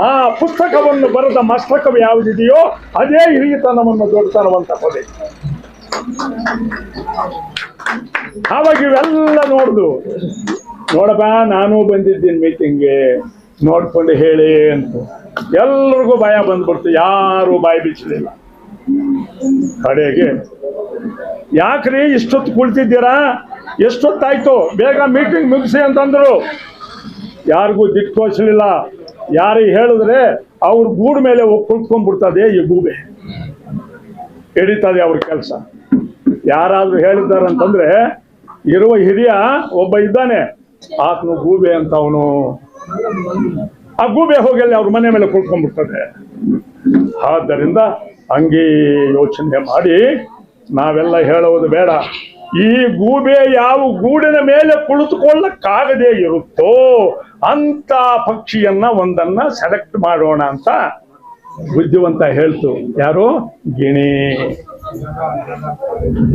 ಆ ಪುಸ್ತಕವನ್ನು ಬರೆದ ಮಸ್ತಕವು ಯಾವುದಿದೆಯೋ ಅದೇ ಹಿರಿಯತನವನ್ನು ದೊಡ್ಡತನವಂತ ಪದೇ. ಆವಾಗ ಇವೆಲ್ಲ ನೋಡಪ್ಪ ನಾನು ಬಂದಿದ್ದೀನಿ ಮೀಟಿಂಗ್ಗೆ, ನೋಡ್ಕೊಂಡು ಹೇಳಿ ಅಂತ ಎಲ್ರಿಗೂ ಭಯ ಬಂದ್ಬಿಡ್ತು. ಯಾರು ಬಾಯಿ ಬಿಚ್ಚಲಿಲ್ಲ. ಕಡೆಗೆ ಯಾಕ್ರಿ ಇಷ್ಟೊತ್ತು ಕುಳಿತಿದ್ದೀರಾ? ಎಷ್ಟೊತ್ತಾಯ್ತು? ಬೇಗ ಮೀಟಿಂಗ್ ಮುಗಿಸಿ ಅಂತಂದ್ರು. ಯಾರಿಗೂ ದಿಕ್ಕೋಚಲಿಲ್ಲ. ಯಾರಿಗೆ ಹೇಳಿದ್ರೆ ಅವ್ರ ಗೂಡು ಮೇಲೆ ಹೋಗಿ ಕುಳಿತ್ಕೊಂಡ್ಬಿಡ್ತದೆ ಈ ಗೂಬೆ. ಹಿಡಿತದೆ ಅವ್ರ ಕೆಲಸ. ಯಾರಾದ್ರೂ ಹೇಳಿದ್ದಾರಂತಂದ್ರೆ ಇರುವ ಹಿರಿಯ ಒಬ್ಬ ಇದ್ದಾನೆ, ಆತನು ಗೂಬೆ ಅಂತ. ಅವನು ಆ ಗೂಬೆ ಹೋಗಿ ಅಲ್ಲಿ ಅವ್ರ ಮನೆ ಮೇಲೆ ಕುಳ್ಕೊಂಡ್ಬಿಡ್ತದೆ. ಆದ್ದರಿಂದ ಹಂಗೆ ಯೋಚನೆ ಮಾಡಿ ನಾವೆಲ್ಲ ಹೇಳುವುದು ಬೇಡ. ಈ ಗೂಬೆ ಯಾವ ಗೂಡಿನ ಮೇಲೆ ಕುಳಿತುಕೊಳ್ಳಕ್ಕಾಗದೇ ಇರುತ್ತೋ ಅಂತ ಪಕ್ಷಿಯನ್ನ ಒಂದನ್ನ ಸೆಲೆಕ್ಟ್ ಮಾಡೋಣ ಅಂತ ಬುದ್ಧಿವಂತ ಹೇಳ್ತು, ಯಾರು? ಗಿಣಿ.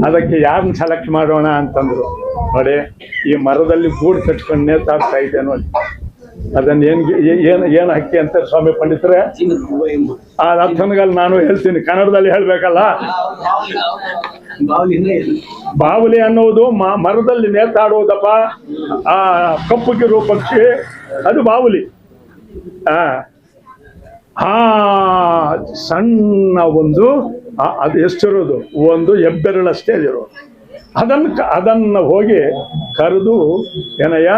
ಅದಕ್ಕೆ ಯಾರನ್ನ ಸೆಲೆಕ್ಟ್ ಮಾಡೋಣ ಅಂತಂದ್ರು. ನೋಡಿ, ಈ ಮರದಲ್ಲಿ ಗೂಡು ಕಟ್ಕೊಂಡು ನೇತಾಡ್ತಾ ಇದ್ದೆ ನೋಡಿ, ಅದನ್ನ ಏನ್ ಹಕ್ಕಿ ಅಂತ ಸ್ವಾಮಿ ಪಂಡಿತರೆ? ಆ ಅರ್ಥನಲ್ಲಿ ನಾನು ಹೇಳ್ತೀನಿ, ಕನ್ನಡದಲ್ಲಿ ಹೇಳ್ಬೇಕಲ್ಲ. ಬಾವುಲಿ ಅನ್ನೋದು ಮರದಲ್ಲಿ ನೇತಾಡುವುದಪ್ಪ. ಆ ಕಪ್ಪುಗಿರುವ ಪಕ್ಷಿ ಅದು ಬಾವುಲಿ. ಸಣ್ಣ ಒಂದು ಅದು ಎಷ್ಟಿರೋದು, ಒಂದು ಹೆಬ್ಬೆರಳಷ್ಟೇ ಇರೋದು. ಅದನ್ನ ಹೋಗಿ ಕರೆದು, ಏನಯ್ಯ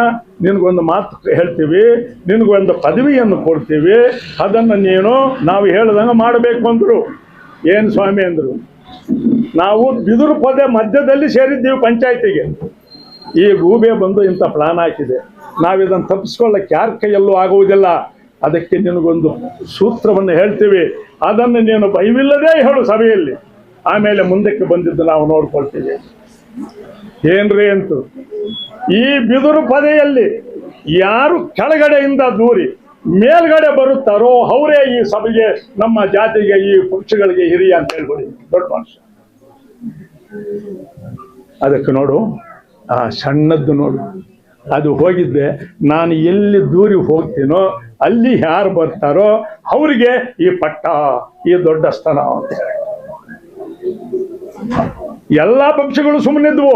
ನಿನಗೊಂದು ಮಾತು ಹೇಳ್ತೀವಿ, ನಿನಗೊಂದು ಪದವಿಯನ್ನು ಕೊಡ್ತೀವಿ, ಅದನ್ನು ನೀನು ನಾವು ಹೇಳ್ದಂಗೆ ಮಾಡಬೇಕು ಅಂದರು. ಏನು ಸ್ವಾಮಿ ಅಂದರು? ನಾವು ಬಿದುರು ಪೊದೆ ಮಧ್ಯದಲ್ಲಿ ಸೇರಿದ್ದೀವಿ ಪಂಚಾಯತಿಗೆ. ಈ ಗೂಬೆ ಬಂದು ಇಂಥ ಪ್ಲಾನ್ ಹಾಕಿದೆ, ನಾವಿದನ್ನು ತಪ್ಪಿಸ್ಕೊಳ್ಳಕ್ಕೆ ಯಾರ ಕೈಯಲ್ಲೂ ಆಗುವುದಿಲ್ಲ. ಅದಕ್ಕೆ ನಿನಗೊಂದು ಸೂತ್ರವನ್ನು ಹೇಳ್ತೀವಿ, ಅದನ್ನು ನೀನು ಭಯವಿಲ್ಲದೆ ಹೇಳು ಸಭೆಯಲ್ಲಿ, ಆಮೇಲೆ ಮುಂದಕ್ಕೆ ಬಂದಿದ್ದು ನಾವು ನೋಡ್ಕೊಳ್ತೀವಿ. ಏನ್ರಿ ಅಂತು, ಈ ಬಿದುರು ಪದೆಯಲ್ಲಿ ಯಾರು ಕೆಳಗಡೆಯಿಂದ ದೂರಿ ಮೇಲ್ಗಡೆ ಬರುತ್ತಾರೋ ಅವರೇ ಈ ಸಭೆಗೆ, ನಮ್ಮ ಜಾತಿಗೆ, ಈ ಪಕ್ಷಗಳಿಗೆ ಹಿರಿಯ ಅಂತ ಹೇಳ್ಬಿಡಿ, ದೊಡ್ಡ ಮನುಷ್ಯ. ಅದಕ್ಕೆ ನೋಡು, ಆ ಸಣ್ಣದ್ದು ನೋಡು, ಅದು ಹೋಗಿದ್ದೆ. ನಾನು ಎಲ್ಲಿ ದೂರಿ ಹೋಗ್ತೀನೋ ಅಲ್ಲಿ ಯಾರು ಬರ್ತಾರೋ ಅವರಿಗೆ ಈ ಪಟ್ಟ, ಈ ದೊಡ್ಡ ಸ್ಥಾನ ಅಂತ ಹೇಳಿ. ಎಲ್ಲ ಪಕ್ಷಗಳು ಸುಮ್ಮನಿದ್ವು,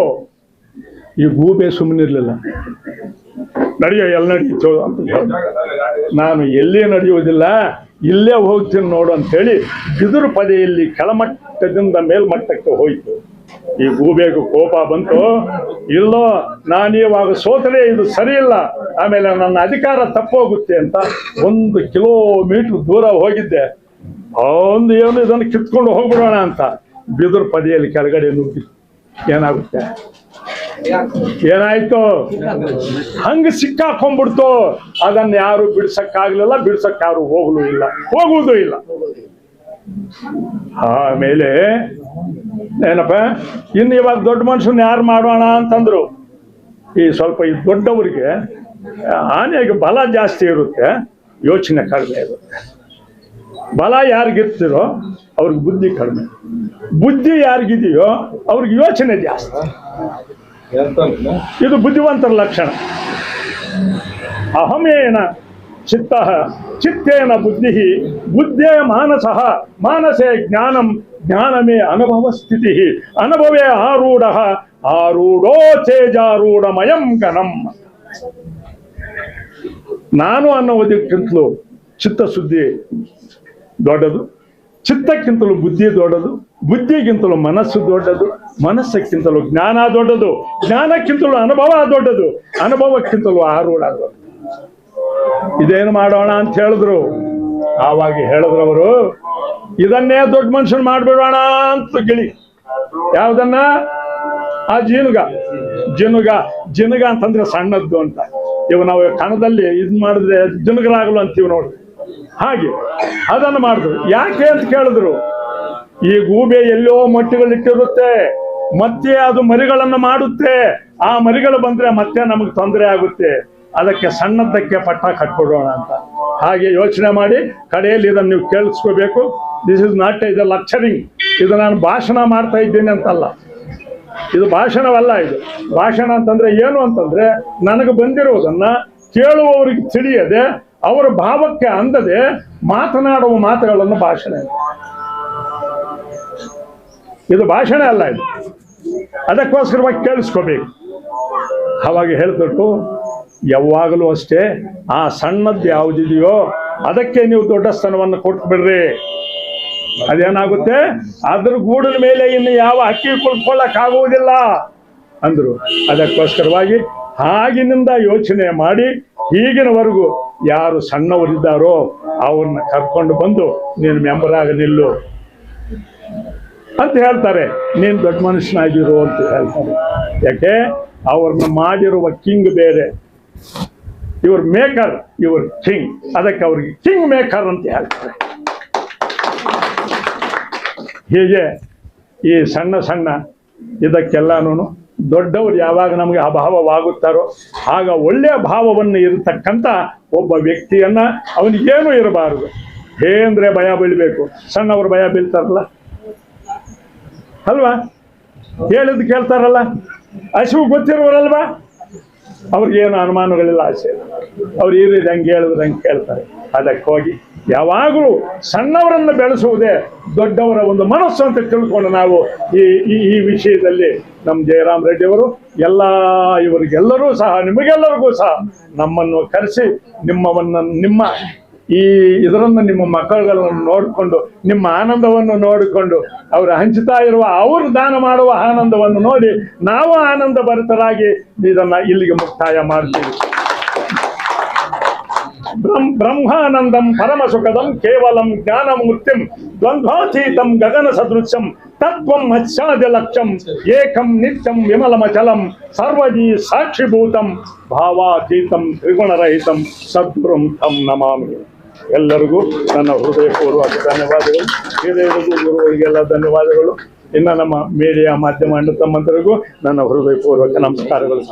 ಈ ಗೂಬೆ ಸುಮ್ಮನಿರ್ಲಿಲ್ಲ. ನಡೆಯೋ ಎಲ್ಲ ನಡೀತು ಅಂತ ಹೇಳಿ, ನಾನು ಎಲ್ಲೇ ನಡೆಯುವುದಿಲ್ಲ, ಇಲ್ಲೇ ಹೋಗ್ತೀನಿ ನೋಡು ಅಂತ ಹೇಳಿ ಬಿದುರು ಪದೆಯಲ್ಲಿ ಕೆಳಮಟ್ಟದಿಂದ ಮೇಲ್ಮಟ್ಟಕ್ಕೆ ಹೋಯಿತು. ಈ ಗೂಬೆಗೂ ಕೋಪ ಬಂತು, ಇಲ್ಲೋ ನಾನೀವಾಗ ಸೋತರೆ ಇದು ಸರಿ ಇಲ್ಲ, ಆಮೇಲೆ ನನ್ನ ಅಧಿಕಾರ ತಪ್ಪೋಗುತ್ತೆ ಅಂತ 1 ಕಿಲೋಮೀಟರ್ ದೂರ ಹೋಗಿದ್ದೆ. ಒಂದು ಏನು ಇದನ್ನು ಕಿತ್ಕೊಂಡು ಹೋಗ್ಬಿಡೋಣ ಅಂತ ಬಿದುರು ಪದೆಯಲ್ಲಿ ಕೆಳಗಡೆ ನುಗ್ಗಿ ಏನಾಗುತ್ತೆ? ಏನಾಯ್ತು? ಹಂಗ ಸಿಕ್ಕಾಕೊಂಡ್ಬಿಡ್ತು. ಅದನ್ನ ಯಾರು ಬಿಡ್ಸಕ್ಕಾಗ್ಲಿಲ್ಲ, ಬಿಡ್ಸಕ್ ಯಾರು ಹೋಗುವುದೂ ಇಲ್ಲ. ಆಮೇಲೆ ಏನಪ್ಪ, ಇನ್ನು ಇವಾಗ ದೊಡ್ಡ ಮನುಷ್ಯನ ಯಾರು ಮಾಡೋಣ ಅಂತಂದ್ರು. ಈ ಸ್ವಲ್ಪ ಈ ದೊಡ್ಡವರಿಗೆ ಆನೆಗೆ ಬಲ ಜಾಸ್ತಿ ಇರುತ್ತೆ, ಯೋಚನೆ ಕಡಿಮೆ ಇರುತ್ತೆ. ಬಲ ಯಾರಿಗಿರ್ತಿರೋ ಅವ್ರಿಗೆ ಬುದ್ಧಿ ಕಡಿಮೆ, ಬುದ್ಧಿ ಯಾರಿಗಿದೆಯೋ ಅವ್ರಿಗೆ ಯೋಚನೆ ಜಾಸ್ತಿ. ಇದು ಬುದ್ಧಿವಂತರ ಲಕ್ಷಣ. ಅಹಮೇನ ಚಿತ್ತ ಚಿತ್ತೇನ ಬುದ್ಧಿ, ಬುದ್ಧೇ ಮಾನಸಃ, ಮಾನಸೇ ಜ್ಞಾನಂ, ಜ್ಞಾನಮೇ ಅನುಭವ ಸ್ಥಿತಿ, ಅನುಭವೇ ಆರೂಢ, ಆರೂಢೋ ತೇಜಾರೂಢಮಯಂ ಗಣಂ. ನಾನು ಅನ್ನೋದಕ್ಕಿಂತಲೂ ಚಿತ್ತಶುದ್ಧಿ ದೊಡ್ಡದು, ಚಿತ್ತಕ್ಕಿಂತಲೂ ಬುದ್ಧಿ ದೊಡ್ಡದು, ಬುದ್ಧಿಗಿಂತಲೂ ಮನಸ್ಸು ದೊಡ್ಡದು, ಮನಸ್ಸಕ್ಕಿಂತಲೂ ಜ್ಞಾನ ದೊಡ್ಡದು, ಜ್ಞಾನಕ್ಕಿಂತಲೂ ಅನುಭವ ದೊಡ್ಡದು, ಅನುಭವಕ್ಕಿಂತಲೂ ಆರೂಢ ದೊಡ್ಡದು. ಇದೇನು ಮಾಡೋಣ ಅಂತ ಹೇಳಿದ್ರು. ಆವಾಗ ಹೇಳಿದ್ರು ಅವರು, ಇದನ್ನೇ ದೊಡ್ಡ ಮನುಷ್ಯನ್ ಮಾಡ್ಬಿಡೋಣ ಅಂತ ಗಿಳಿ. ಯಾವ್ದನ್ನ? ಆ ಜಿನುಗ ಅಂತಂದ್ರೆ ಸಣ್ಣದ್ದು ಅಂತ. ಇವು ನಾವು ಕಣದಲ್ಲಿ ಇದ್ ಮಾಡಿದ್ರೆ ಜಿನುಗರಾಗಲು ಅಂತೀವಿ ನೋಡ್ರಿ, ಹಾಗೆ ಅದನ್ನು ಮಾಡಿದ್ರು. ಯಾಕೆ ಅಂತ ಕೇಳಿದ್ರು, ಈ ಗೂಬೆ ಎಲ್ಲೋ ಮೊಟ್ಟೆಗಳಿಟ್ಟಿರುತ್ತೆ, ಮತ್ತೆ ಅದು ಮರಿಗಳನ್ನು ಮಾಡುತ್ತೆ, ಆ ಮರಿಗಳು ಬಂದ್ರೆ ಮತ್ತೆ ನಮಗೆ ತೊಂದರೆ ಆಗುತ್ತೆ, ಅದಕ್ಕೆ ಸಣ್ಣದಕ್ಕೆ ಪಟ್ಟ ಕಟ್ಕೊಡೋಣ ಅಂತ. ಹಾಗೆ ಯೋಚನೆ ಮಾಡಿ ಕಡೆಯಲ್ಲಿ ಇದನ್ನು ನೀವು ಕೇಳಿಸ್ಕೋಬೇಕು. This is not a lecturing. ಇದು ನಾನು ಭಾಷಣ ಮಾಡ್ತಾ ಇದ್ದೇನೆ ಅಂತಲ್ಲ, ಇದು ಭಾಷಣವಲ್ಲ. ಇದು ಭಾಷಣ ಅಂತಂದ್ರೆ ಏನು ಅಂತಂದ್ರೆ, ನನಗೆ ಬಂದಿರುವುದನ್ನ ಕೇಳುವವರಿಗೆ ತಿಳಿಯದೆ, ಅವರ ಭಾವಕ್ಕೆ ಅಂದದೆ ಮಾತನಾಡುವ ಮಾತುಗಳನ್ನು ಭಾಷಣ. ಇದು ಭಾಷಣ ಅಲ್ಲ, ಇದು ಅದಕ್ಕೋಸ್ಕರವಾಗಿ ಕೇಳಿಸ್ಕೋಬೇಕು. ಅವಾಗ ಹೇಳ್ಬಿಟ್ಟು, ಯಾವಾಗಲೂ ಅಷ್ಟೇ ಆ ಸಣ್ಣದ್ದು ಯಾವುದಿದೆಯೋ ಅದಕ್ಕೆ ನೀವು ದೊಡ್ಡ ಸ್ಥಾನವನ್ನು ಕೊಟ್ಬಿಡ್ರಿ. ಅದೇನಾಗುತ್ತೆ, ಅದ್ರ ಗೂಡಿನ ಮೇಲೆ ಇನ್ನು ಯಾವ ಹಕ್ಕಿ ಕುಳ್ಕೊಳ್ಳಕ್ಕಾಗುವುದಿಲ್ಲ ಅಂದ್ರು. ಅದಕ್ಕೋಸ್ಕರವಾಗಿ ಆಗಿನಿಂದ ಯೋಚನೆ ಮಾಡಿ ಈಗಿನವರೆಗೂ ಯಾರು ಸಣ್ಣವರಿದ್ದಾರೋ ಅವ್ರನ್ನ ಕರ್ಕೊಂಡು ಬಂದು ನೀನು ಮೆಂಬರ್ ಆಗಿ ನಿಲ್ಲು ಅಂತ ಹೇಳ್ತಾರೆ. ನೀನು ದೊಡ್ಡ ಮನುಷ್ಯನಾಗಿರು ಅಂತ ಹೇಳ್ತಾರೆ. ಯಾಕೆ? ಅವ್ರನ್ನ ಮಾಡಿರುವ ಕಿಂಗ್ ಬೇರೆ, ಇವ್ರ ಮೇಕರ್, ಇವ್ರ ಕಿಂಗ್. ಅದಕ್ಕೆ ಅವ್ರಿಗೆ ಕಿಂಗ್ ಮೇಕರ್ ಅಂತ ಹೇಳ್ತಾರೆ. ಹೀಗೆ ಈ ಸಣ್ಣ ಸಣ್ಣ ಇದಕ್ಕೆಲ್ಲನೂ ದೊಡ್ಡವರು ಯಾವಾಗ ನಮಗೆ ಅಭಾವವಾಗುತ್ತಾರೋ ಆಗ ಒಳ್ಳೆಯ ಭಾವವನ್ನು ಇರತಕ್ಕಂಥ ಒಬ್ಬ ವ್ಯಕ್ತಿಯನ್ನ ಅವನಿಗೇನು ಇರಬಾರದು, ಹೇ ಅಂದ್ರೆ ಭಯ ಬೀಳ್ಬೇಕು. ಸಣ್ಣವರು ಭಯ ಬೀಳ್ತಾರಲ್ಲ ಅಲ್ವಾ, ಹೇಳಿದ್ ಕೇಳ್ತಾರಲ್ಲ, ಹಸಿವು ಗೊತ್ತಿರುವರಲ್ವಾ, ಅವ್ರಿಗೇನು ಅನುಮಾನಗಳಿಲ್ಲ, ಆಸೆ ಇಲ್ಲ. ಅವ್ರು ಈ ರೀತಿ ಹಂಗೆ ಹೇಳಿದ್ರೆ ಹಂಗೆ ಕೇಳ್ತಾರೆ. ಅದಕ್ಕೋಗಿ ಯಾವಾಗಲೂ ಸಣ್ಣವರನ್ನು ಬೆಳೆಸುವುದೇ ದೊಡ್ಡವರ ಒಂದು ಮನಸ್ಸು ಅಂತ ತಿಳ್ಕೊಂಡು ನಾವು ಈ ವಿಷಯದಲ್ಲಿ ನಮ್ಮ ಜಯರಾಮ್ ರೆಡ್ಡಿ ಅವರು ಇವರಿಗೆಲ್ಲರೂ ಸಹ, ನಿಮಗೆಲ್ಲರಿಗೂ ಸಹ ನಮ್ಮನ್ನು ಕರೆಸಿ ನಿಮ್ಮ ಇದರನ್ನು ನಿಮ್ಮ ಮಕ್ಕಳುಗಳನ್ನು ನೋಡಿಕೊಂಡು, ನಿಮ್ಮ ಆನಂದವನ್ನು ನೋಡಿಕೊಂಡು, ಅವರು ಹಂಚುತ್ತಾ ಇರುವ, ಅವರು ದಾನ ಮಾಡುವ ಆನಂದವನ್ನು ನೋಡಿ ನಾವು ಆನಂದ ಭರಿತರಾಗಿ ಇದನ್ನ ಇಲ್ಲಿಗೆ ಮುಕ್ತಾಯ ಮಾಡ್ತೀವಿ. ಬ್ರಹ್ಮಾನಂದಂ ಪರಮ ಸುಖದಂ ಕೇವಲಂ ಜ್ಞಾನಮೂರ್ತಿಂ ದ್ವಂದ್ವಾತೀತಂ ಗಗನ ಸದೃಶ್ಯಂ ತತ್ವಂ ಮತ್ಸ್ಯಾದಿ ಲಕ್ಷ್ಯಂ ಏಕಂ ನಿತ್ಯಂ ವಿಮಲಮಚಲಂ ಸರ್ವಜೀ ಸಾಕ್ಷಿಭೂತಂ ಭಾವಾತೀತಂ ತ್ರಿಗುಣರಹಿತಂ ಸದ್ಗುರುಂ ತಂ ನಮಾಮಿ. ಎಲ್ಲರಿಗೂ ನನ್ನ ಹೃದಯಪೂರ್ವಕ ಧನ್ಯವಾದಗಳು. ಹಿರಿಯರಿಗೂ ಗುರುಗಳಿಗೆಲ್ಲ ಧನ್ಯವಾದಗಳು. ಇನ್ನು ನಮ್ಮ ಮೀಡಿಯಾ ಮಾಧ್ಯಮ ತಮ್ಮಂತರಿಗೂ ನನ್ನ ಹೃದಯಪೂರ್ವಕ ನಮಸ್ಕಾರಗಳು.